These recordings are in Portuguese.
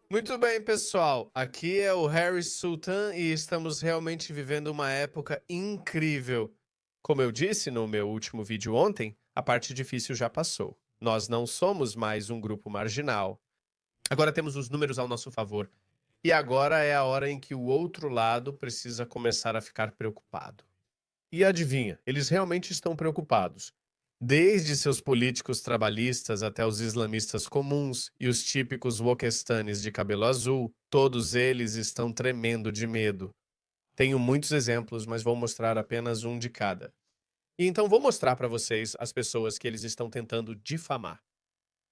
Muito bem, pessoal. Aqui é o Harry Sultan e estamos realmente vivendo uma época incrível. Como eu disse no meu último vídeo ontem, a parte difícil já passou. Nós não somos mais um grupo marginal. Agora temos os números ao nosso favor. E agora é a hora em que o outro lado precisa começar a ficar preocupado. E adivinha, eles realmente estão preocupados. Desde seus políticos trabalhistas até os islamistas comuns e os típicos wokestanes de cabelo azul, todos eles estão tremendo de medo. Tenho muitos exemplos, mas vou mostrar apenas um de cada. E então vou mostrar para vocês as pessoas que eles estão tentando difamar.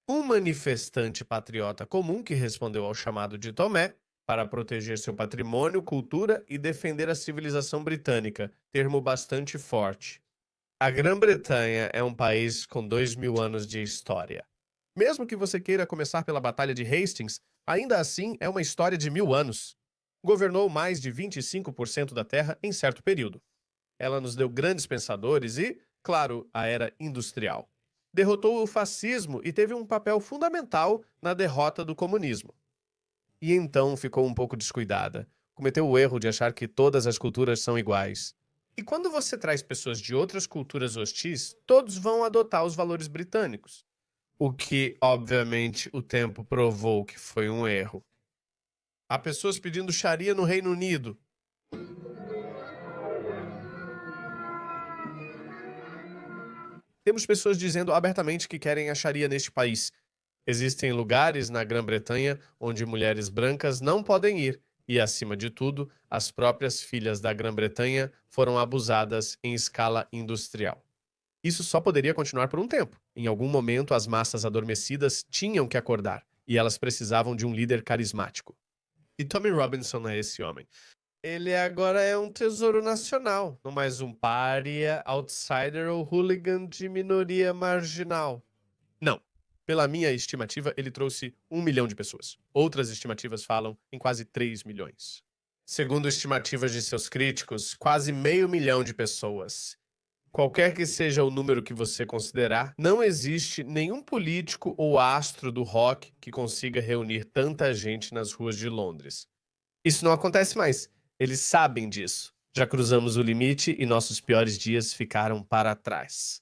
Um manifestante patriota comum que respondeu ao chamado de Tomé para proteger seu patrimônio, cultura e defender a civilização britânica, termo bastante forte. A Grã-Bretanha é um país com 2000 anos de história. Mesmo que você queira começar pela Batalha de Hastings, ainda assim é uma história de 1000 anos. Governou mais de 25% da Terra em certo período. Ela nos deu grandes pensadores e, claro, a era industrial. Derrotou o fascismo e teve um papel fundamental na derrota do comunismo. E então ficou um pouco descuidada. Cometeu o erro de achar que todas as culturas são iguais. E quando você traz pessoas de outras culturas hostis, todos vão adotar os valores britânicos. O que, obviamente, o tempo provou que foi um erro. Há pessoas pedindo Sharia no Reino Unido. Temos pessoas dizendo abertamente que querem a Sharia neste país. Existem lugares na Grã-Bretanha onde mulheres brancas não podem ir, e, acima de tudo, as próprias filhas da Grã-Bretanha foram abusadas em escala industrial. Isso só poderia continuar por um tempo. Em algum momento, as massas adormecidas tinham que acordar, e elas precisavam de um líder carismático. E Tommy Robinson é esse homem. Ele agora é um tesouro nacional, não mais um pária, outsider ou hooligan de minoria marginal. Não. Pela minha estimativa, ele trouxe 1 milhão de pessoas. Outras estimativas falam em quase 3 milhões. Segundo estimativas de seus críticos, quase meio milhão de pessoas. Qualquer que seja o número que você considerar, não existe nenhum político ou astro do rock que consiga reunir tanta gente nas ruas de Londres. Isso não acontece mais. Eles sabem disso. Já cruzamos o limite e nossos piores dias ficaram para trás.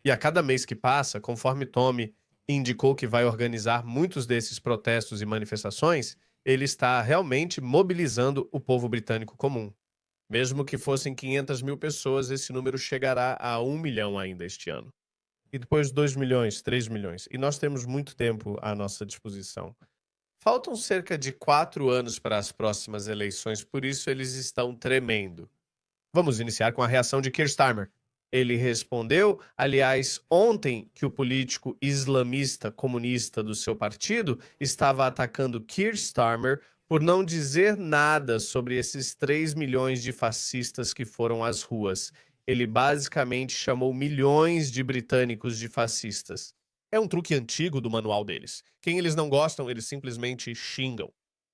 E a cada mês que passa, conforme Tommy indicou que vai organizar muitos desses protestos e manifestações, ele está realmente mobilizando o povo britânico comum. Mesmo que fossem 500 mil pessoas, esse número chegará a 1 milhão ainda este ano. E depois 2 milhões, 3 milhões. E nós temos muito tempo à nossa disposição. Faltam cerca de 4 anos para as próximas eleições, por isso eles estão tremendo. Vamos iniciar com a reação de Keir Starmer. Ele respondeu, aliás, ontem que o político islamista comunista do seu partido estava atacando Keir Starmer por não dizer nada sobre esses 3 milhões de fascistas que foram às ruas. Ele basicamente chamou milhões de britânicos de fascistas. É um truque antigo do manual deles. Quem eles não gostam, eles simplesmente xingam.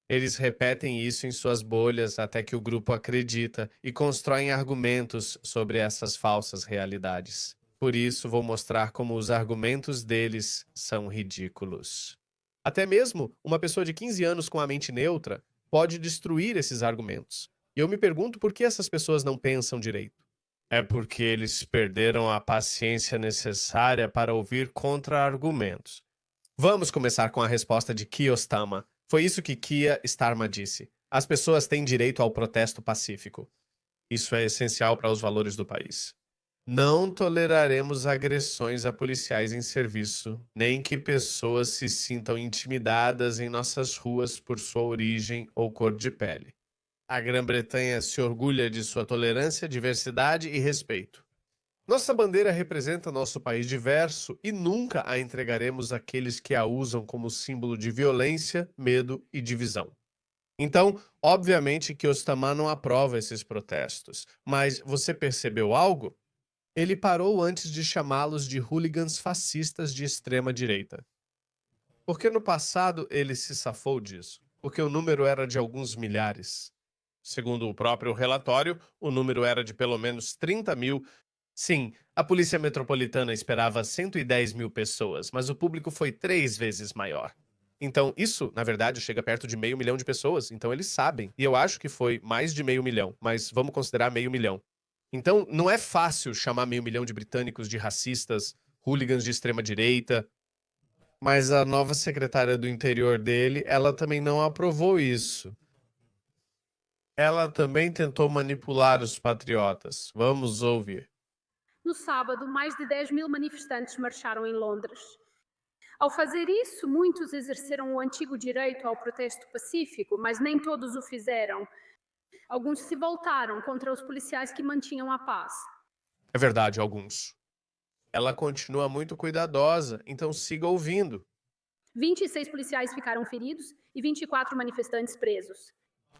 Eles repetem isso em suas bolhas até que o grupo acredita e constroem argumentos sobre essas falsas realidades. Por isso, vou mostrar como os argumentos deles são ridículos. Até mesmo uma pessoa de 15 anos com a mente neutra pode destruir esses argumentos. E eu me pergunto por que essas pessoas não pensam direito. É porque eles perderam a paciência necessária para ouvir contra-argumentos. Vamos começar com a resposta de Keir Starmer. Foi isso que Keir Starmer disse. As pessoas têm direito ao protesto pacífico. Isso é essencial para os valores do país. Não toleraremos agressões a policiais em serviço, nem que pessoas se sintam intimidadas em nossas ruas por sua origem ou cor de pele. A Grã-Bretanha se orgulha de sua tolerância, diversidade e respeito. Nossa bandeira representa nosso país diverso e nunca a entregaremos àqueles que a usam como símbolo de violência, medo e divisão. Então, obviamente que Ostamar não aprova esses protestos, mas você percebeu algo? Ele parou antes de chamá-los de hooligans fascistas de extrema direita. Porque no passado ele se safou disso, porque o número era de alguns milhares. Segundo o próprio relatório, o número era de pelo menos 30 mil. Sim, a Polícia Metropolitana esperava 110 mil pessoas, mas o público foi 3 vezes maior. Então, isso, na verdade, chega perto de meio milhão de pessoas. Então, eles sabem. E eu acho que foi mais de meio milhão, mas vamos considerar meio milhão. Então, não é fácil chamar meio milhão de britânicos de racistas, hooligans de extrema-direita. Mas a nova secretária do interior dele, ela também não aprovou isso. Ela também tentou manipular os patriotas. Vamos ouvir. No sábado, mais de 10.000 manifestantes marcharam em Londres. Ao fazer isso, muitos exerceram o antigo direito ao protesto pacífico, mas nem todos o fizeram. Alguns se voltaram contra os policiais que mantinham a paz. É verdade, alguns. Ela continua muito cuidadosa, então siga ouvindo. 26 policiais ficaram feridos e 24 manifestantes presos.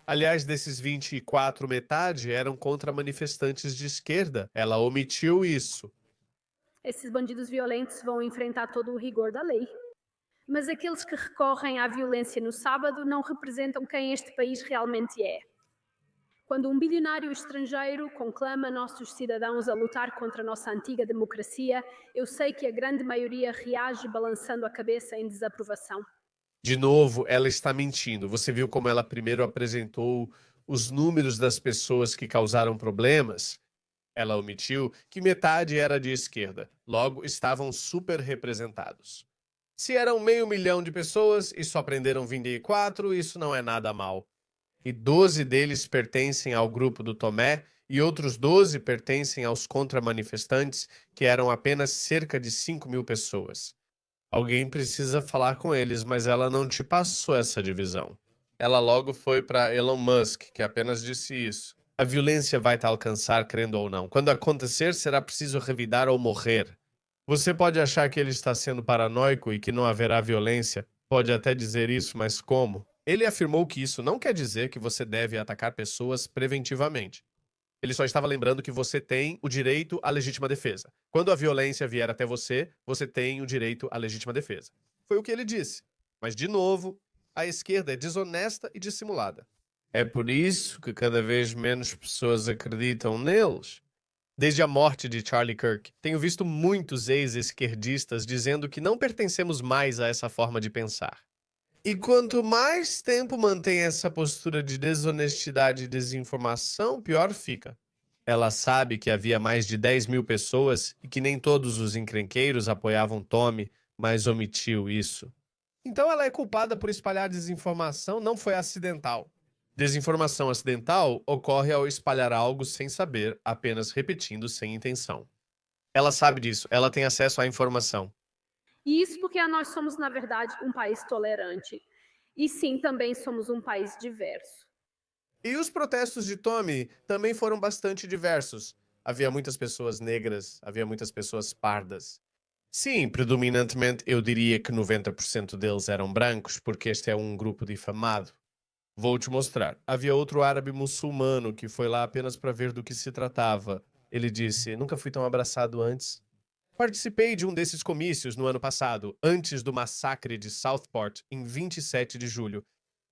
Aliás, desses 24, metade eram contra manifestantes de esquerda. Ela omitiu isso. Esses bandidos violentos vão enfrentar todo o rigor da lei. Mas aqueles que recorrem à violência no sábado não representam quem este país realmente é. Quando um bilionário estrangeiro conclama nossos cidadãos a lutar contra a nossa antiga democracia, eu sei que a grande maioria reage balançando a cabeça em desaprovação. De novo, ela está mentindo. Você viu como ela primeiro apresentou os números das pessoas que causaram problemas? Ela omitiu que metade era de esquerda, logo estavam super representados. Se eram meio milhão de pessoas e só prenderam 24, isso não é nada mal. E 12 deles pertencem ao grupo do Tomé e outros 12 pertencem aos contra-manifestantes, que eram apenas cerca de 5.000 pessoas. Alguém precisa falar com eles, mas ela não te passou essa divisão. Ela logo foi para Elon Musk, que apenas disse isso. A violência vai te alcançar, crendo ou não. Quando acontecer, será preciso revidar ou morrer. Você pode achar que ele está sendo paranoico e que não haverá violência. Pode até dizer isso, mas como? Ele afirmou que isso não quer dizer que você deve atacar pessoas preventivamente. Ele só estava lembrando que você tem o direito à legítima defesa. Quando a violência vier até você, você tem o direito à legítima defesa. Foi o que ele disse. Mas, de novo, a esquerda é desonesta e dissimulada. É por isso que cada vez menos pessoas acreditam neles. Desde a morte de Charlie Kirk, tenho visto muitos ex-esquerdistas dizendo que não pertencemos mais a essa forma de pensar. E quanto mais tempo mantém essa postura de desonestidade e desinformação, pior fica. Ela sabe que havia mais de 10.000 pessoas e que nem todos os encrenqueiros apoiavam Tommy, mas omitiu isso. Então ela é culpada por espalhar desinformação, não foi acidental. Desinformação acidental ocorre ao espalhar algo sem saber, apenas repetindo sem intenção. Ela sabe disso, ela tem acesso à informação. E isso porque nós somos, na verdade, um país tolerante. E sim, também somos um país diverso. E os protestos de Tommy também foram bastante diversos. Havia muitas pessoas negras, havia muitas pessoas pardas. Sim, predominantemente eu diria que 90% deles eram brancos, porque este é um grupo difamado. Vou te mostrar. Havia outro árabe muçulmano que foi lá apenas para ver do que se tratava. Ele disse: Nunca fui tão abraçado antes. Participei de um desses comícios no ano passado, antes do massacre de Southport, em 27 de julho.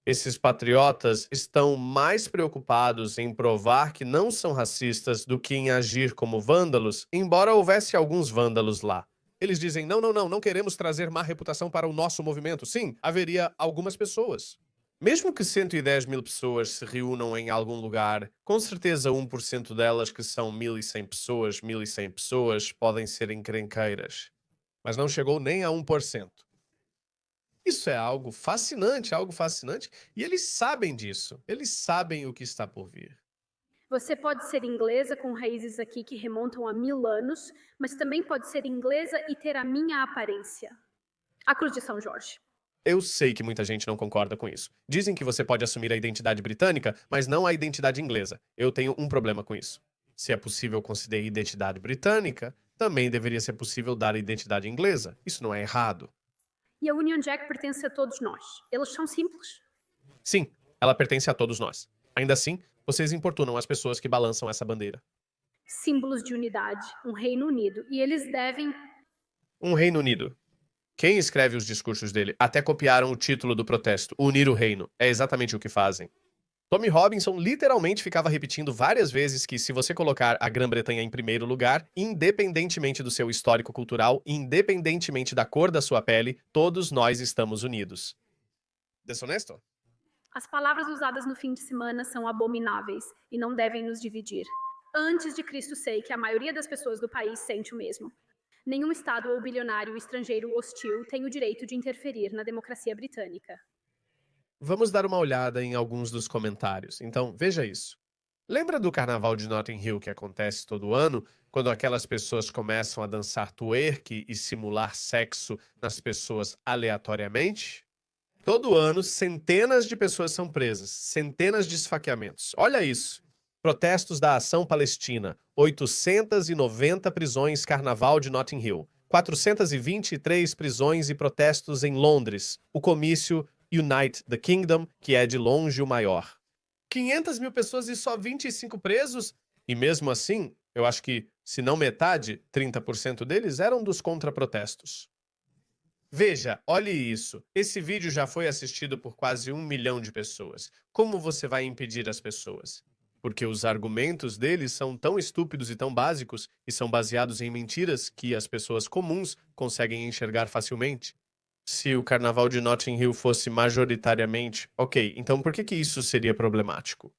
Esses patriotas estão mais preocupados em provar que não são racistas do que em agir como vândalos, embora houvesse alguns vândalos lá. Eles dizem: não, não, não, não queremos trazer má reputação para o nosso movimento. Sim, haveria algumas pessoas. Mesmo que 110.000 pessoas se reúnam em algum lugar, com certeza 1% delas, que são 1.100 pessoas, podem ser encrenqueiras. Mas não chegou nem a 1%. Isso é algo fascinante, e eles sabem disso. Eles sabem o que está por vir. Você pode ser inglesa com raízes aqui que remontam a 1000 anos, mas também pode ser inglesa e ter a minha aparência. A Cruz de São Jorge. Eu sei que muita gente não concorda com isso. Dizem que você pode assumir a identidade britânica, mas não a identidade inglesa. Eu tenho um problema com isso. Se é possível conceder identidade britânica, também deveria ser possível dar a identidade inglesa. Isso não é errado. E a Union Jack pertence a todos nós. Eles são simples. Sim, ela pertence a todos nós. Ainda assim, vocês importunam as pessoas que balançam essa bandeira. Símbolos de unidade, um Reino Unido. E eles devem... Um Reino Unido. Quem escreve os discursos dele até copiaram o título do protesto, Unir o Reino. É exatamente o que fazem. Tommy Robinson literalmente ficava repetindo várias vezes que se você colocar a Grã-Bretanha em primeiro lugar, independentemente do seu histórico cultural, independentemente da cor da sua pele, todos nós estamos unidos. Desonesto? As palavras usadas no fim de semana são abomináveis e não devem nos dividir. Antes de Cristo sei que a maioria das pessoas do país sente o mesmo. Nenhum Estado ou bilionário estrangeiro hostil tem o direito de interferir na democracia britânica. Vamos dar uma olhada em alguns dos comentários. Então, veja isso. Lembra do carnaval de Notting Hill que acontece todo ano, quando aquelas pessoas começam a dançar twerk e simular sexo nas pessoas aleatoriamente? Todo ano, centenas de pessoas são presas, centenas de esfaqueamentos. Olha isso. Protestos da Ação Palestina, 890 prisões Carnaval de Notting Hill, 423 prisões e protestos em Londres, o comício Unite the Kingdom, que é de longe o maior. 500 mil pessoas e só 25 presos? E mesmo assim, eu acho que, se não metade, 30% deles eram dos contraprotestos. Veja, olhe isso. Esse vídeo já foi assistido por quase 1 milhão de pessoas. Como você vai impedir as pessoas? Porque os argumentos deles são tão estúpidos e tão básicos e são baseados em mentiras que as pessoas comuns conseguem enxergar facilmente. Se o carnaval de Notting Hill fosse majoritariamente, ok, então por que isso seria problemático?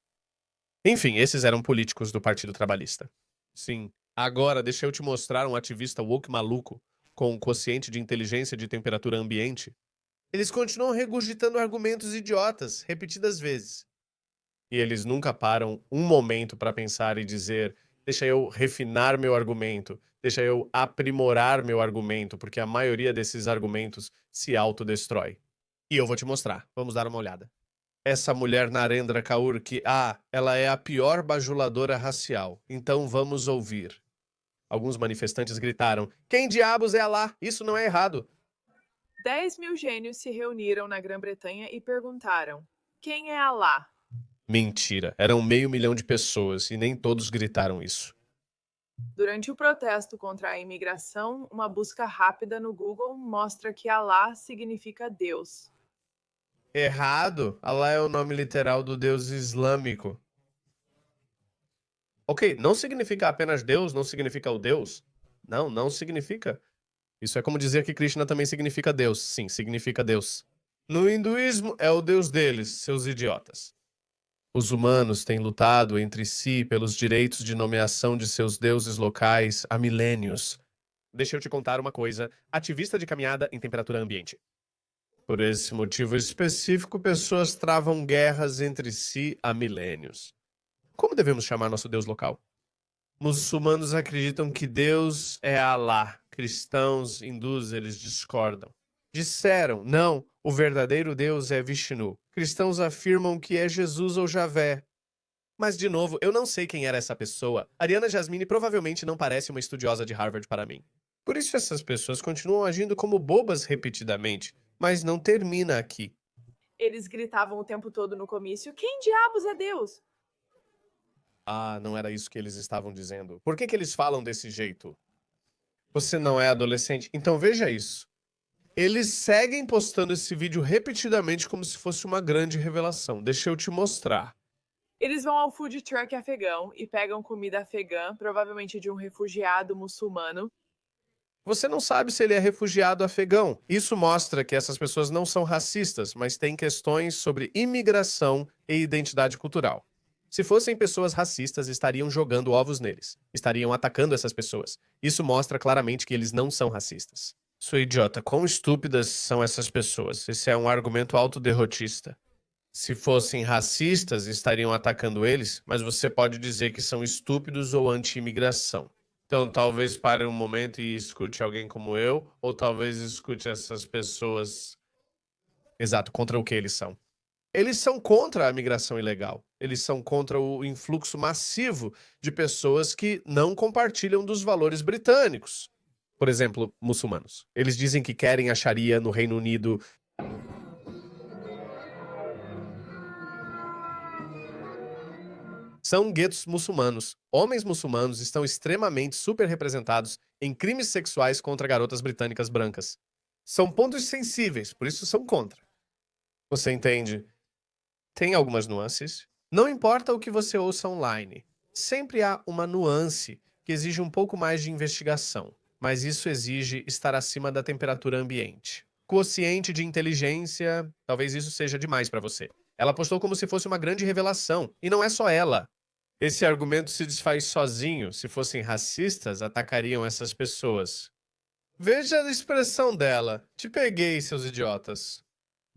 Enfim, esses eram políticos do Partido Trabalhista. Sim. Agora, deixa eu te mostrar um ativista woke maluco com um quociente de inteligência de temperatura ambiente. Eles continuam regurgitando argumentos idiotas, repetidas vezes. E eles nunca param um momento para pensar e dizer: deixa eu refinar meu argumento, deixa eu aprimorar meu argumento, porque a maioria desses argumentos se autodestrói. E eu vou te mostrar. Vamos dar uma olhada. Essa mulher Narendra Kaur que, ela é a pior bajuladora racial. Então vamos ouvir. Alguns manifestantes gritaram: quem diabos é Alá? Isso não é errado. 10 mil gênios se reuniram na Grã-Bretanha e perguntaram: quem é Alá? Mentira. Eram 500 mil de pessoas e nem todos gritaram isso. Durante o protesto contra a imigração, uma busca rápida no Google mostra que Alá significa Deus. Errado. Alá é o nome literal do Deus islâmico. Ok, não significa apenas Deus, não significa o Deus. Não, não significa. Isso é como dizer que Krishna também significa Deus. Sim, significa Deus. No hinduísmo, é o Deus deles, seus idiotas. Os humanos têm lutado entre si pelos direitos de nomeação de seus deuses locais há milênios. Deixa eu te contar uma coisa. Ativista de caminhada em temperatura ambiente. Por esse motivo específico, pessoas travam guerras entre si há milênios. Como devemos chamar nosso Deus local? Muçulmanos acreditam que Deus é Alá. Cristãos, hindus, eles discordam. Disseram, não, o verdadeiro Deus é Vishnu. Cristãos afirmam que é Jesus ou Javé. Mas, de novo, eu não sei quem era essa pessoa. Ariana Jasmine provavelmente não parece uma estudiosa de Harvard para mim. Por isso essas pessoas continuam agindo como bobas repetidamente, mas não termina aqui. Eles gritavam o tempo todo no comício: quem diabos é Deus? Não era isso que eles estavam dizendo. Por que eles falam desse jeito? Você não é adolescente? Então veja isso. Eles seguem postando esse vídeo repetidamente como se fosse uma grande revelação. Deixa eu te mostrar. Eles vão ao food truck afegão e pegam comida afegã, provavelmente de um refugiado muçulmano. Você não sabe se ele é refugiado afegão. Isso mostra que essas pessoas não são racistas, mas têm questões sobre imigração e identidade cultural. Se fossem pessoas racistas, estariam jogando ovos neles. Estariam atacando essas pessoas. Isso mostra claramente que eles não são racistas. Sua idiota, quão estúpidas são essas pessoas? Esse é um argumento autoderrotista. Se fossem racistas, estariam atacando eles, mas você pode dizer que são estúpidos ou anti-imigração. Então, talvez pare um momento e escute alguém como eu, ou talvez escute essas pessoas. Exato, contra o que eles são. Eles são contra a migração ilegal. Eles são contra o influxo massivo de pessoas que não compartilham dos valores britânicos. Por exemplo, muçulmanos. Eles dizem que querem a Sharia no Reino Unido. São guetos muçulmanos. Homens muçulmanos estão extremamente superrepresentados em crimes sexuais contra garotas britânicas brancas. São pontos sensíveis, por isso são contra. Você entende? Tem algumas nuances. Não importa o que você ouça online, sempre há uma nuance que exige um pouco mais de investigação, mas isso exige estar acima da temperatura ambiente. quociente de inteligência, talvez isso seja demais pra você. Ela postou como se fosse uma grande revelação, e não é só ela. Esse argumento se desfaz sozinho. Se fossem racistas, atacariam essas pessoas. Veja a expressão dela. Te peguei, seus idiotas.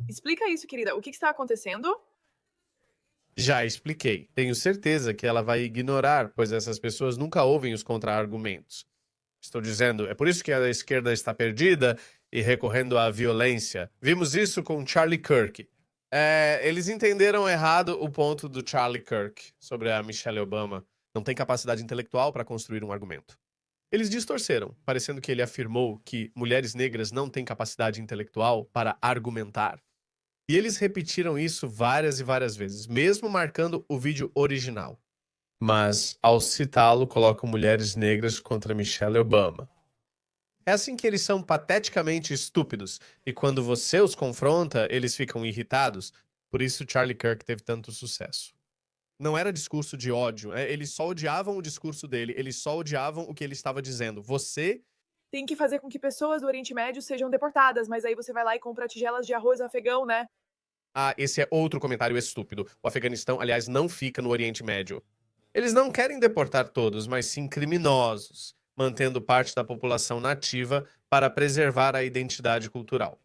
Explica isso, querida. O que está acontecendo? Já expliquei. Tenho certeza que ela vai ignorar, pois essas pessoas nunca ouvem os contra-argumentos. Estou dizendo, é por isso que a esquerda está perdida e recorrendo à violência. Vimos isso com Charlie Kirk. Eles entenderam errado o ponto do Charlie Kirk sobre a Michelle Obama. Não tem capacidade intelectual para construir um argumento. Eles distorceram, parecendo que ele afirmou que mulheres negras não têm capacidade intelectual para argumentar. E eles repetiram isso várias e várias vezes, mesmo marcando o vídeo original. Mas, ao citá-lo, colocam mulheres negras contra Michelle Obama. É assim que eles são pateticamente estúpidos, e quando você os confronta, eles ficam irritados. Por isso Charlie Kirk teve tanto sucesso. Não era discurso de ódio, eles só odiavam o discurso dele, eles só odiavam o que ele estava dizendo. Você Tem que fazer com que pessoas do Oriente Médio sejam deportadas, mas aí você vai lá e compra tigelas de arroz afegão, né? esse é outro comentário estúpido. O Afeganistão, aliás, não fica no Oriente Médio. Eles não querem deportar todos, mas sim criminosos, mantendo parte da população nativa para preservar a identidade cultural.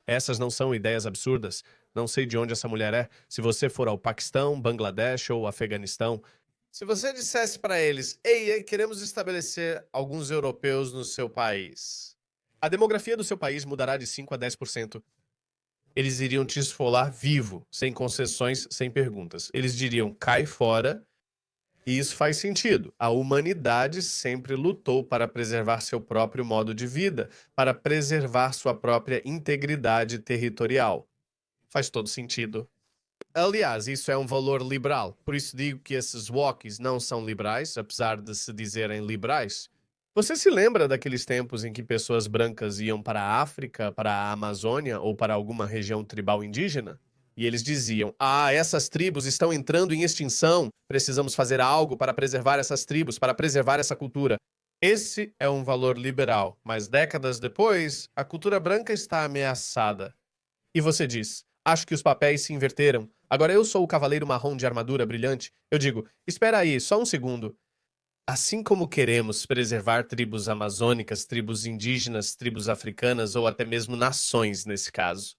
Essas não são ideias absurdas. Não sei de onde essa mulher é. Se você for ao Paquistão, Bangladesh ou Afeganistão, se você dissesse para eles, ei, queremos estabelecer alguns europeus no seu país, a demografia do seu país mudará de 5 a 10%. Eles iriam te esfolar vivo, sem concessões, sem perguntas. Eles diriam, cai fora, e isso faz sentido. A humanidade sempre lutou para preservar seu próprio modo de vida, para preservar sua própria integridade territorial. Faz todo sentido. Aliás, isso é um valor liberal. Por isso digo que esses walkies não são liberais, apesar de se dizerem liberais. Você se lembra daqueles tempos em que pessoas brancas iam para a África, para a Amazônia ou para alguma região tribal indígena? E eles diziam, essas tribos estão entrando em extinção, precisamos fazer algo para preservar essas tribos, para preservar essa cultura. Esse é um valor liberal, mas décadas depois, a cultura branca está ameaçada. E você diz, acho que os papéis se inverteram. Agora eu sou o cavaleiro marrom de armadura brilhante. Eu digo, espera aí, só um segundo. Assim como queremos preservar tribos amazônicas, tribos indígenas, tribos africanas ou até mesmo nações nesse caso,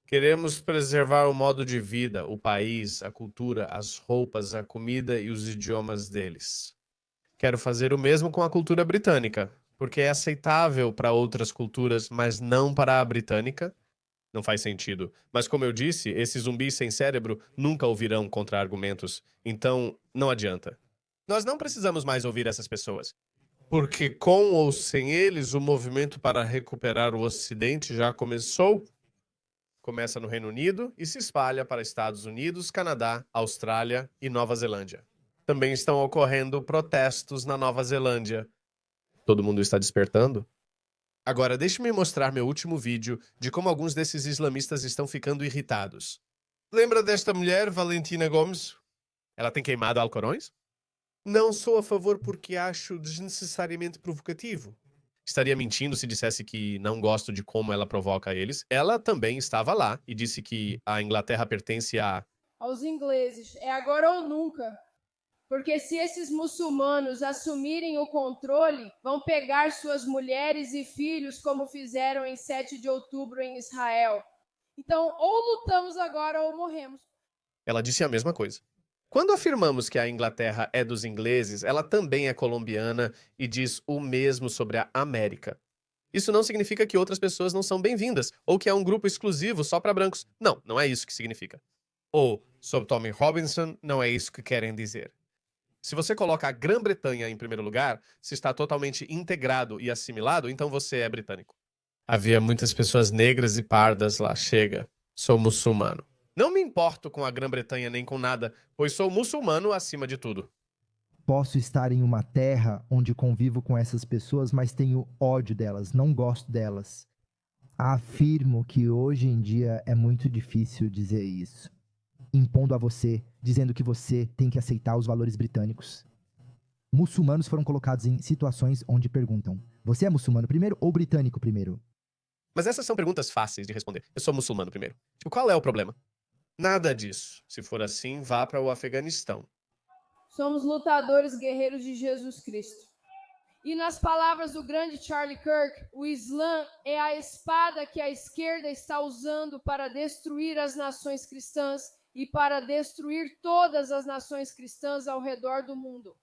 queremos preservar o modo de vida, o país, a cultura, as roupas, a comida e os idiomas deles. Quero fazer o mesmo com a cultura britânica, porque é aceitável para outras culturas, mas não para a britânica. Não faz sentido. Mas como eu disse, esses zumbis sem cérebro nunca ouvirão contra-argumentos, então não adianta. Nós não precisamos mais ouvir essas pessoas, porque com ou sem eles, o movimento para recuperar o Ocidente já começou. Começa no Reino Unido e se espalha para Estados Unidos, Canadá, Austrália e Nova Zelândia. Também estão ocorrendo protestos na Nova Zelândia. Todo mundo está despertando? Agora, deixe-me mostrar meu último vídeo de como alguns desses islamistas estão ficando irritados. Lembra desta mulher, Valentina Gomes? Ela tem queimado alcorões? Não sou a favor porque acho desnecessariamente provocativo. Estaria mentindo se dissesse que não gosto de como ela provoca eles. Ela também estava lá e disse que a Inglaterra pertence aos ingleses. É agora ou nunca. Porque se esses muçulmanos assumirem o controle, vão pegar suas mulheres e filhos como fizeram em 7 de outubro em Israel. Então, ou lutamos agora ou morremos. Ela disse a mesma coisa. Quando afirmamos que a Inglaterra é dos ingleses, ela também é colombiana e diz o mesmo sobre a América. Isso não significa que outras pessoas não são bem-vindas, ou que é um grupo exclusivo só para brancos. Não, não é isso que significa. Ou, sobre Tommy Robinson, não é isso que querem dizer. Se você coloca a Grã-Bretanha em primeiro lugar, se está totalmente integrado e assimilado, então você é britânico. Havia muitas pessoas negras e pardas lá, chega. Sou muçulmano. Não me importo com a Grã-Bretanha nem com nada, pois sou muçulmano acima de tudo. Posso estar em uma terra onde convivo com essas pessoas, mas tenho ódio delas, não gosto delas. Afirmo que hoje em dia é muito difícil dizer isso. Impondo a você, dizendo que você tem que aceitar os valores britânicos. Muçulmanos foram colocados em situações onde perguntam, você é muçulmano primeiro ou britânico primeiro? Mas essas são perguntas fáceis de responder. Eu sou muçulmano primeiro. Tipo, qual é o problema? Nada disso. Se for assim, vá para o Afeganistão. Somos lutadores guerreiros de Jesus Cristo. E nas palavras do grande Charlie Kirk, o Islã é a espada que a esquerda está usando para destruir as nações cristãs e para destruir todas as nações cristãs ao redor do mundo.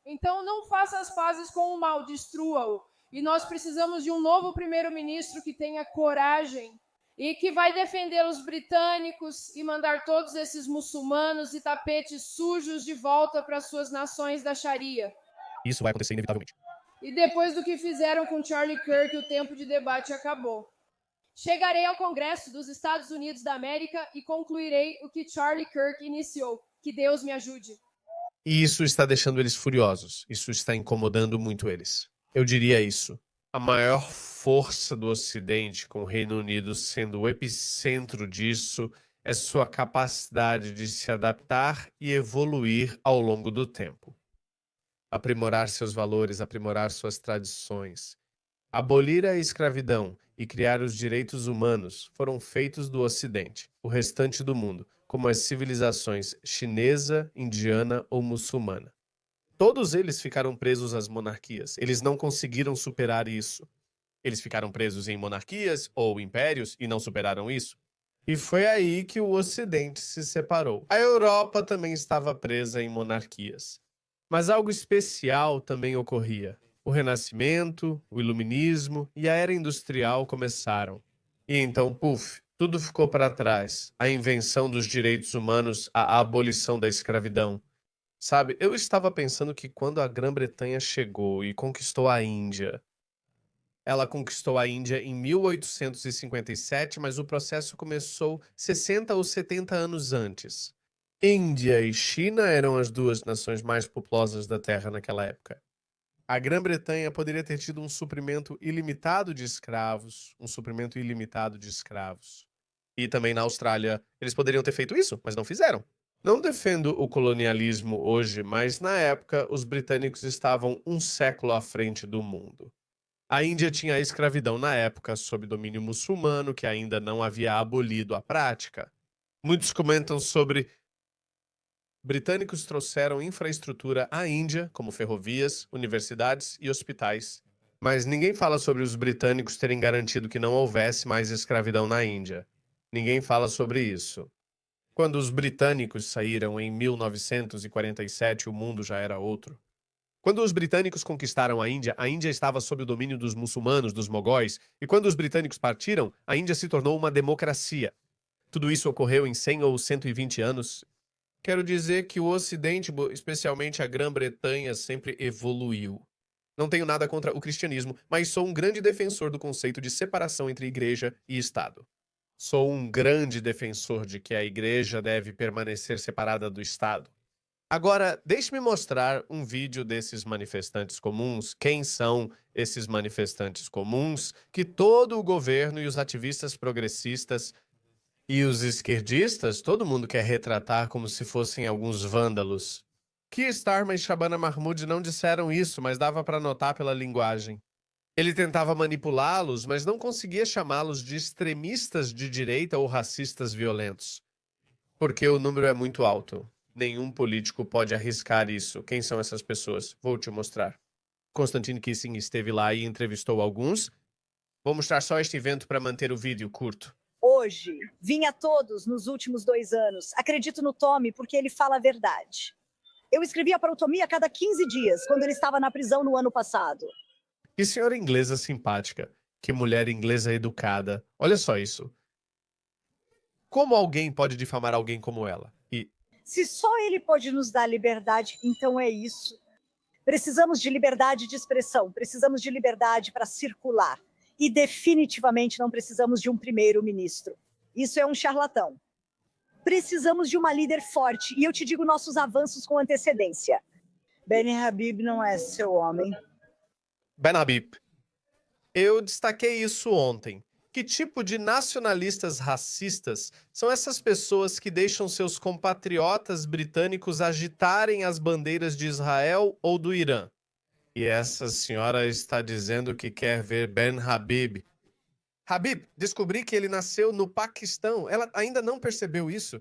Então não faça as pazes com o mal, destrua-o. E nós precisamos de um novo primeiro-ministro que tenha coragem e que vai defender os britânicos e mandar todos esses muçulmanos e tapetes sujos de volta para suas nações da Sharia. Isso vai acontecer inevitavelmente. E depois do que fizeram com Charlie Kirk, o tempo de debate acabou. Chegarei ao Congresso dos Estados Unidos da América e concluirei o que Charlie Kirk iniciou. Que Deus me ajude. E isso está deixando eles furiosos. Isso está incomodando muito eles. Eu diria isso. A maior força do Ocidente, com o Reino Unido sendo o epicentro disso, é sua capacidade de se adaptar e evoluir ao longo do tempo. Aprimorar seus valores, aprimorar suas tradições. Abolir a escravidão e criar os direitos humanos foram feitos do Ocidente, o restante do mundo, como as civilizações chinesa, indiana ou muçulmana. Todos eles ficaram presos às monarquias. Eles não conseguiram superar isso. Eles ficaram presos em monarquias ou impérios e não superaram isso. E foi aí que o Ocidente se separou. A Europa também estava presa em monarquias. Mas algo especial também ocorria. O Renascimento, o Iluminismo e a Era Industrial começaram. E então, puf, tudo ficou para trás. A invenção dos direitos humanos, a abolição da escravidão. Sabe, eu estava pensando que quando a Grã-Bretanha chegou e conquistou a Índia, ela conquistou a Índia em 1857, mas o processo começou 60 ou 70 anos antes. Índia e China eram as duas nações mais populosas da Terra naquela época. A Grã-Bretanha poderia ter tido um suprimento ilimitado de escravos, E também na Austrália, eles poderiam ter feito isso, mas não fizeram. Não defendo o colonialismo hoje, mas na época os britânicos estavam um século à frente do mundo. A Índia tinha a escravidão na época sob domínio muçulmano, que ainda não havia abolido a prática. Muitos comentam sobre britânicos trouxeram infraestrutura à Índia, como ferrovias, universidades e hospitais. Mas ninguém fala sobre os britânicos terem garantido que não houvesse mais escravidão na Índia. Ninguém fala sobre isso. Quando os britânicos saíram em 1947, o mundo já era outro. Quando os britânicos conquistaram a Índia estava sob o domínio dos muçulmanos, dos mogóis, e quando os britânicos partiram, a Índia se tornou uma democracia. Tudo isso ocorreu em 100 ou 120 anos. Quero dizer que o Ocidente, especialmente a Grã-Bretanha, sempre evoluiu. Não tenho nada contra o cristianismo, mas sou um grande defensor do conceito de separação entre igreja e Estado. Sou um grande defensor de que a igreja deve permanecer separada do Estado. Agora, deixe-me mostrar um vídeo desses manifestantes comuns. Quem são esses manifestantes comuns que todo o governo e os ativistas progressistas e os esquerdistas, todo mundo quer retratar como se fossem alguns vândalos. Keir Starmer e Shabana Mahmood não disseram isso, mas dava para notar pela linguagem. Ele tentava manipulá-los, mas não conseguia chamá-los de extremistas de direita ou racistas violentos. Porque o número é muito alto. Nenhum político pode arriscar isso. Quem são essas pessoas? Vou te mostrar. Konstantin Kisin esteve lá e entrevistou alguns. Vou mostrar só este evento para manter o vídeo curto. Hoje, vim a todos nos últimos 2 anos. Acredito no Tommy porque ele fala a verdade. Eu escrevia para o Tommy a cada 15 dias, quando ele estava na prisão no ano passado. Que senhora inglesa simpática. Que mulher inglesa educada. Olha só isso. Como alguém pode difamar alguém como ela? E Se só ele pode nos dar liberdade, então é isso. Precisamos de liberdade de expressão, precisamos de liberdade para circular. E definitivamente não precisamos de um primeiro-ministro. Isso é um charlatão. Precisamos de uma líder forte, e eu te digo nossos avanços com antecedência. Ben Habib não é seu homem. Ben Habib. Eu destaquei isso ontem. Que tipo de nacionalistas racistas são essas pessoas que deixam seus compatriotas britânicos agitarem as bandeiras de Israel ou do Irã? E essa senhora está dizendo que quer ver Ben Habib. Habib, descobri que ele nasceu no Paquistão. Ela ainda não percebeu isso?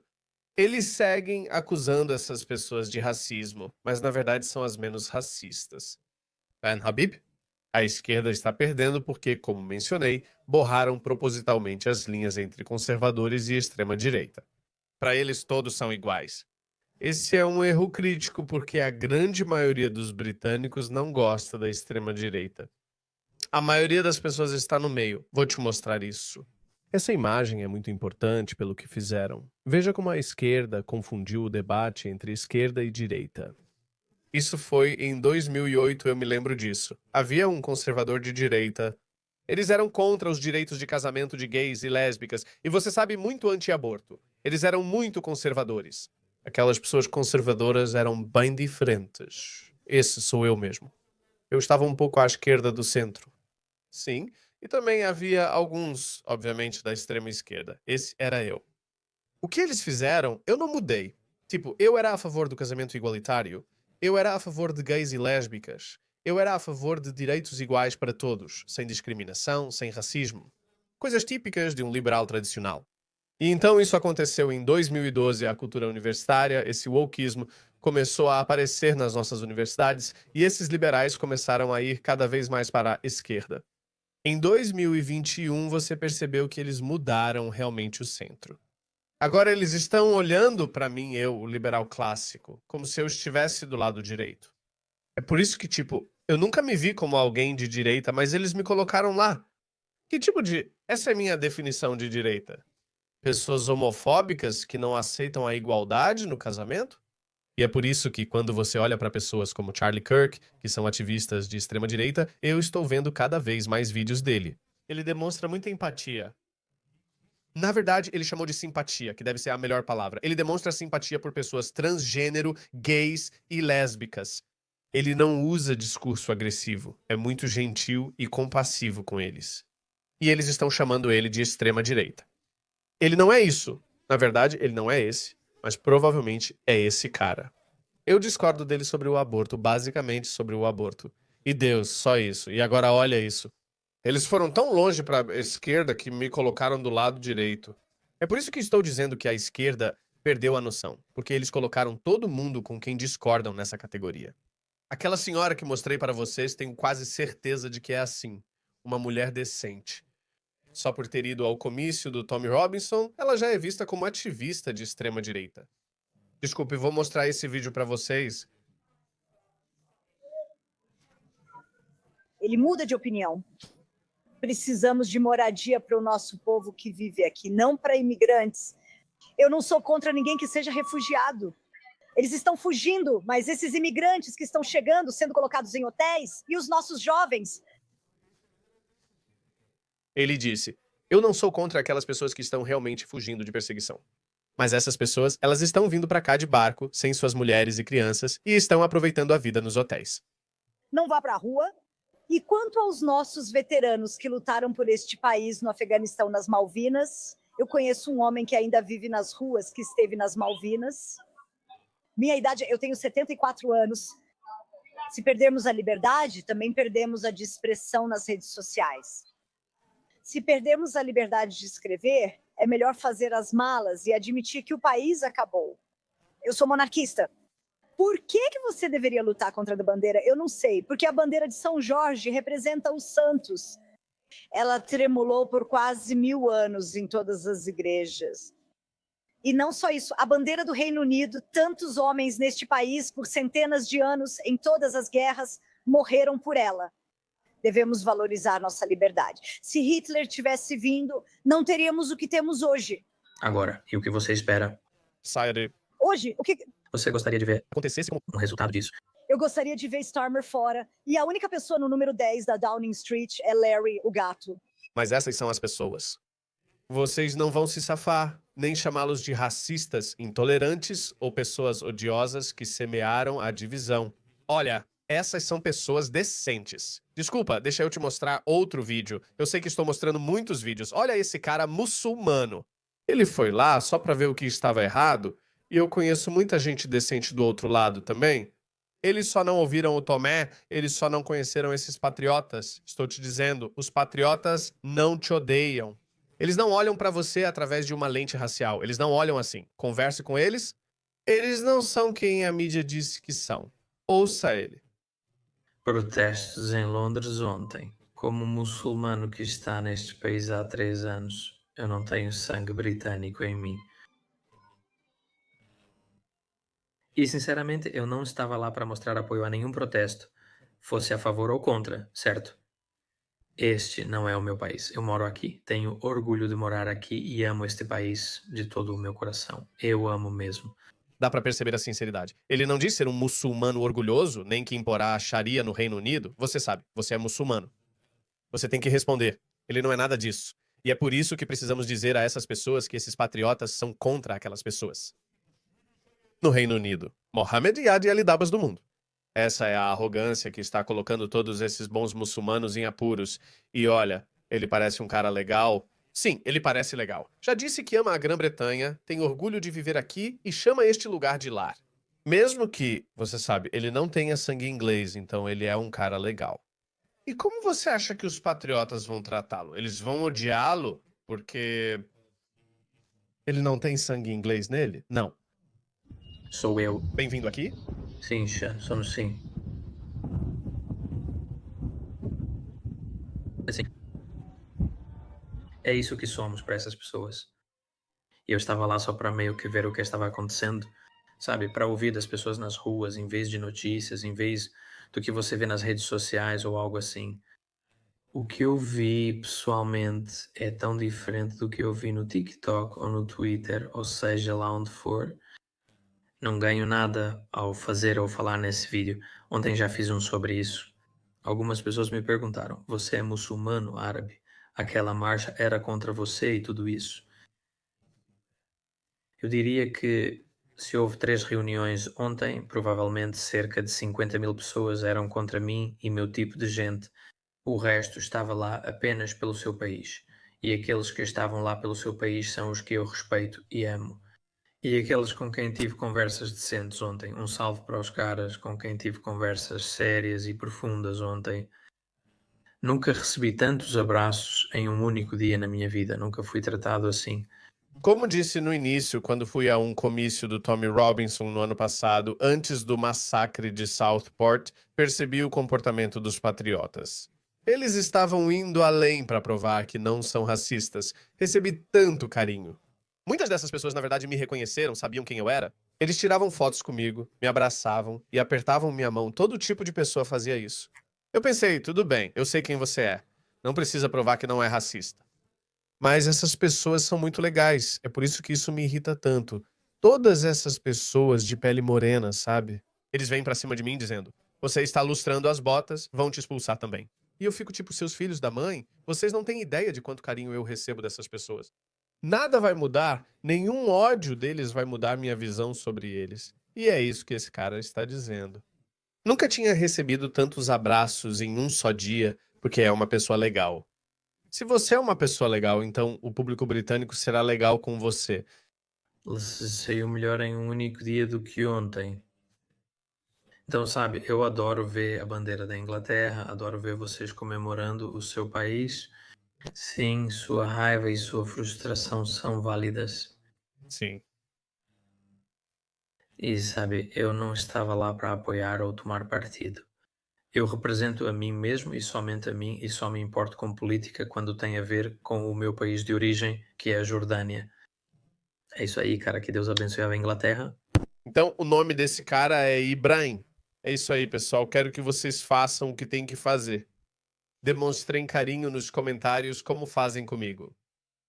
Eles seguem acusando essas pessoas de racismo, mas na verdade são as menos racistas. Habib? A esquerda está perdendo porque, como mencionei, borraram propositalmente as linhas entre conservadores e extrema-direita. Para eles, todos são iguais. Esse é um erro crítico porque a grande maioria dos britânicos não gosta da extrema-direita. A maioria das pessoas está no meio. Vou te mostrar isso. Essa imagem é muito importante pelo que fizeram. Veja como a esquerda confundiu o debate entre esquerda e direita. Isso foi em 2008, eu me lembro disso. Havia um conservador de direita. Eles eram contra os direitos de casamento de gays e lésbicas. E você sabe, muito anti-aborto. Eles eram muito conservadores. Aquelas pessoas conservadoras eram bem diferentes. Esse sou eu mesmo. Eu estava um pouco à esquerda do centro. Sim, e também havia alguns, obviamente, da extrema esquerda. Esse era eu. O que eles fizeram, eu não mudei. Tipo, eu era a favor do casamento igualitário. Eu era a favor de gays e lésbicas. Eu era a favor de direitos iguais para todos, sem discriminação, sem racismo. Coisas típicas de um liberal tradicional. E então isso aconteceu em 2012, a cultura universitária, esse wokeismo, começou a aparecer nas nossas universidades e esses liberais começaram a ir cada vez mais para a esquerda. Em 2021, você percebeu que eles mudaram realmente o centro. Agora eles estão olhando para mim, eu, o liberal clássico, como se eu estivesse do lado direito. É por isso que, tipo, eu nunca me vi como alguém de direita, mas eles me colocaram lá. Que tipo de... Essa é a minha definição de direita. Pessoas homofóbicas que não aceitam a igualdade no casamento? E é por isso que, quando você olha para pessoas como Charlie Kirk, que são ativistas de extrema-direita, eu estou vendo cada vez mais vídeos dele. Ele demonstra muita empatia. Na verdade, ele chamou de simpatia, que deve ser a melhor palavra. Ele demonstra simpatia por pessoas transgênero, gays e lésbicas. Ele não usa discurso agressivo. É muito gentil e compassivo com eles. E eles estão chamando ele de extrema-direita. Ele não é isso. Na verdade, ele não é esse. Mas provavelmente é esse cara. Eu discordo dele sobre o aborto, basicamente sobre o aborto. E Deus, só isso. E agora olha isso. Eles foram tão longe para a esquerda que me colocaram do lado direito. É por isso que estou dizendo que a esquerda perdeu a noção. Porque eles colocaram todo mundo com quem discordam nessa categoria. Aquela senhora que mostrei para vocês, tenho quase certeza de que é assim. Uma mulher decente. Só por ter ido ao comício do Tommy Robinson, ela já é vista como ativista de extrema-direita. Desculpe, vou mostrar esse vídeo para vocês. Ele muda de opinião. Precisamos de moradia para o nosso povo que vive aqui, não para imigrantes. Eu não sou contra ninguém que seja refugiado. Eles estão fugindo, mas esses imigrantes que estão chegando, sendo colocados em hotéis, e os nossos jovens... Ele disse, eu não sou contra aquelas pessoas que estão realmente fugindo de perseguição. Mas essas pessoas, elas estão vindo para cá de barco, sem suas mulheres e crianças, e estão aproveitando a vida nos hotéis. Não vá para a rua. E quanto aos nossos veteranos que lutaram por este país no Afeganistão, nas Malvinas, eu conheço um homem que ainda vive nas ruas, que esteve nas Malvinas. Minha idade, eu tenho 74 anos. Se perdermos a liberdade, também perdemos a de expressão nas redes sociais. Se perdermos a liberdade de escrever, é melhor fazer as malas e admitir que o país acabou. Eu sou monarquista. Por que você deveria lutar contra a bandeira? Eu não sei, porque a bandeira de São Jorge representa os santos. Ela tremulou por quase 1000 anos em todas as igrejas. E não só isso, a bandeira do Reino Unido, tantos homens neste país, por centenas de anos, em todas as guerras, morreram por ela. Devemos valorizar nossa liberdade. Se Hitler tivesse vindo, não teríamos o que temos hoje. Agora, e o que você espera? Saia de... Hoje, o que... Você gostaria de ver acontecesse com o resultado disso? Eu gostaria de ver Starmer fora. E a única pessoa no número 10 da Downing Street é Larry, o gato. Mas essas são as pessoas. Vocês não vão se safar, nem chamá-los de racistas, intolerantes ou pessoas odiosas que semearam a divisão. Olha, essas são pessoas decentes. Desculpa, deixa eu te mostrar outro vídeo. Eu sei que estou mostrando muitos vídeos. Olha esse cara muçulmano. Ele foi lá só para ver o que estava errado. E eu conheço muita gente decente do outro lado também. Eles só não ouviram o Tomé, eles só não conheceram esses patriotas. Estou te dizendo, os patriotas não te odeiam. Eles não olham pra você através de uma lente racial. Eles não olham assim. Converse com eles. Eles não são quem a mídia disse que são. Ouça ele. Protestos em Londres ontem. Como muçulmano que está neste país há 3 anos, eu não tenho sangue britânico em mim. E sinceramente, eu não estava lá para mostrar apoio a nenhum protesto, fosse a favor ou contra, certo? Este não é o meu país. Eu moro aqui, tenho orgulho de morar aqui e amo este país de todo o meu coração. Eu amo mesmo. Dá pra perceber a sinceridade. Ele não diz ser um muçulmano orgulhoso, nem que imporá a Sharia no Reino Unido. Você sabe, você é muçulmano. Você tem que responder. Ele não é nada disso. E é por isso que precisamos dizer a essas pessoas que esses patriotas são contra aquelas pessoas. No Reino Unido, Mohammed e Adi Ali-Dabas do mundo. Essa é a arrogância que está colocando todos esses bons muçulmanos em apuros. E olha, ele parece um cara legal. Sim, ele parece legal. Já disse que ama a Grã-Bretanha, tem orgulho de viver aqui e chama este lugar de lar. Mesmo que, você sabe, ele não tenha sangue inglês, então ele é um cara legal. E como você acha que os patriotas vão tratá-lo? Eles vão odiá-lo porque ele não tem sangue inglês nele? Não. Sou eu. Bem-vindo aqui? Sim, Xan, somos sim. Assim, é isso que somos para essas pessoas. E eu estava lá só para meio que ver o que estava acontecendo, sabe? Para ouvir das pessoas nas ruas, em vez de notícias, em vez do que você vê nas redes sociais ou algo assim. O que eu vi pessoalmente é tão diferente do que eu vi no TikTok ou no Twitter, ou seja, lá onde for. Não ganho nada ao fazer ou falar nesse vídeo. Ontem já fiz um sobre isso. Algumas pessoas me perguntaram: você é muçulmano, árabe? Aquela marcha era contra você e tudo isso? Eu diria que se houve 3 reuniões ontem, provavelmente cerca de 50.000 pessoas eram contra mim e meu tipo de gente. O resto estava lá apenas pelo seu país. E aqueles que estavam lá pelo seu país são os que eu respeito e amo. E aqueles com quem tive conversas decentes ontem. Um salve para os caras com quem tive conversas sérias e profundas ontem. Nunca recebi tantos abraços em um único dia na minha vida. Nunca fui tratado assim. Como disse no início, quando fui a um comício do Tommy Robinson no ano passado, antes do massacre de Southport, percebi o comportamento dos patriotas. Eles estavam indo além para provar que não são racistas. Recebi tanto carinho. Muitas dessas pessoas, na verdade, me reconheceram, sabiam quem eu era. Eles tiravam fotos comigo, me abraçavam e apertavam minha mão. Todo tipo de pessoa fazia isso. Eu pensei, tudo bem, eu sei quem você é. Não precisa provar que não é racista. Mas essas pessoas são muito legais. É por isso que isso me irrita tanto. Todas essas pessoas de pele morena, sabe? Eles vêm pra cima de mim dizendo: você está lustrando as botas, vão te expulsar também. E eu fico tipo, seus filhos da mãe, vocês não têm ideia de quanto carinho eu recebo dessas pessoas. Nada vai mudar, nenhum ódio deles vai mudar minha visão sobre eles. E é isso que esse cara está dizendo. Nunca tinha recebido tantos abraços em um só dia, porque é uma pessoa legal. Se você é uma pessoa legal, então o público britânico será legal com você. Saiu melhor em um único dia do que ontem. Então, sabe, eu adoro ver a bandeira da Inglaterra, adoro ver vocês comemorando o seu país. Sim, sua raiva e sua frustração são válidas. Sim. E sabe, eu não estava lá para apoiar ou tomar partido. Eu represento a mim mesmo e somente a mim e só me importo com política quando tem a ver com o meu país de origem, que é a Jordânia. É isso aí, cara, que Deus abençoe a Inglaterra. Então, o nome desse cara é Ibrahim. É isso aí, pessoal. Quero que vocês façam o que tem que fazer. Demonstrem carinho nos comentários como fazem comigo.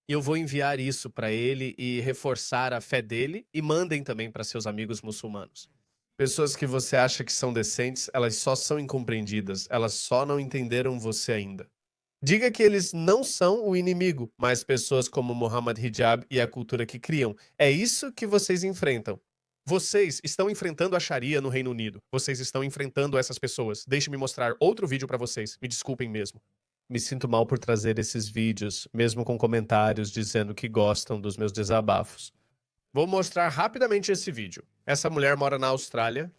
E eu vou enviar isso para ele e reforçar a fé dele e mandem também para seus amigos muçulmanos. Pessoas que você acha que são decentes, elas só são incompreendidas, elas só não entenderam você ainda. Diga que eles não são o inimigo, mas pessoas como Muhammad Hijab e a cultura que criam. É isso que vocês enfrentam. Vocês estão enfrentando a Sharia no Reino Unido. Vocês estão enfrentando essas pessoas. Deixe-me mostrar outro vídeo pra vocês. Me desculpem mesmo. Me sinto mal por trazer esses vídeos, mesmo com comentários dizendo que gostam dos meus desabafos. Vou mostrar rapidamente esse vídeo. Essa mulher mora na Austrália.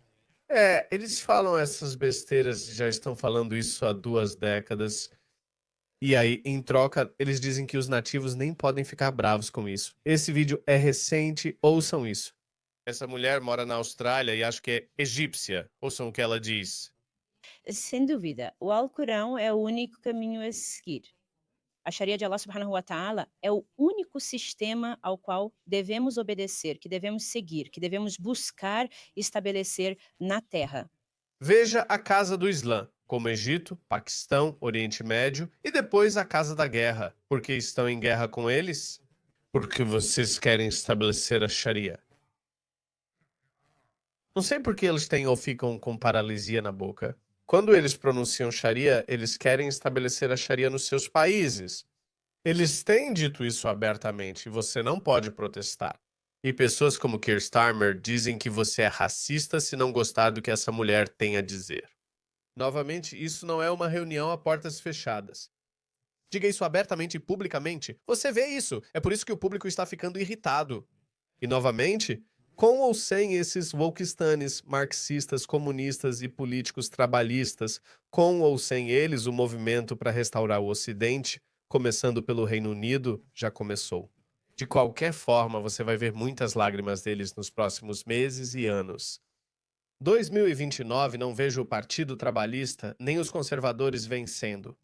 Eles falam essas besteiras, já estão falando isso há 2 décadas. E aí, em troca, eles dizem que os nativos nem podem ficar bravos com isso. Esse vídeo é recente, ouçam isso. Essa mulher mora na Austrália e acho que é egípcia. Ouçam o que ela diz. Sem dúvida, o Alcorão é o único caminho a seguir. A Sharia de Allah subhanahu wa ta'ala é o único sistema ao qual devemos obedecer, que devemos seguir, que devemos buscar estabelecer na Terra. Veja a casa do Islã, como Egito, Paquistão, Oriente Médio e depois a casa da guerra. Por que estão em guerra com eles? Porque vocês querem estabelecer a Sharia. Não sei por que eles têm ou ficam com paralisia na boca. Quando eles pronunciam Sharia, eles querem estabelecer a Sharia nos seus países. Eles têm dito isso abertamente e você não pode protestar. E pessoas como Keir Starmer dizem que você é racista se não gostar do que essa mulher tem a dizer. Novamente, isso não é uma reunião a portas fechadas. Diga isso abertamente e publicamente. Você vê isso. É por isso que o público está ficando irritado. E novamente, com ou sem esses wokistanes, marxistas, comunistas e políticos trabalhistas, com ou sem eles, o movimento para restaurar o Ocidente, começando pelo Reino Unido, já começou. De qualquer forma, você vai ver muitas lágrimas deles nos próximos meses e anos. 2029 não vejo o Partido Trabalhista nem os conservadores vencendo.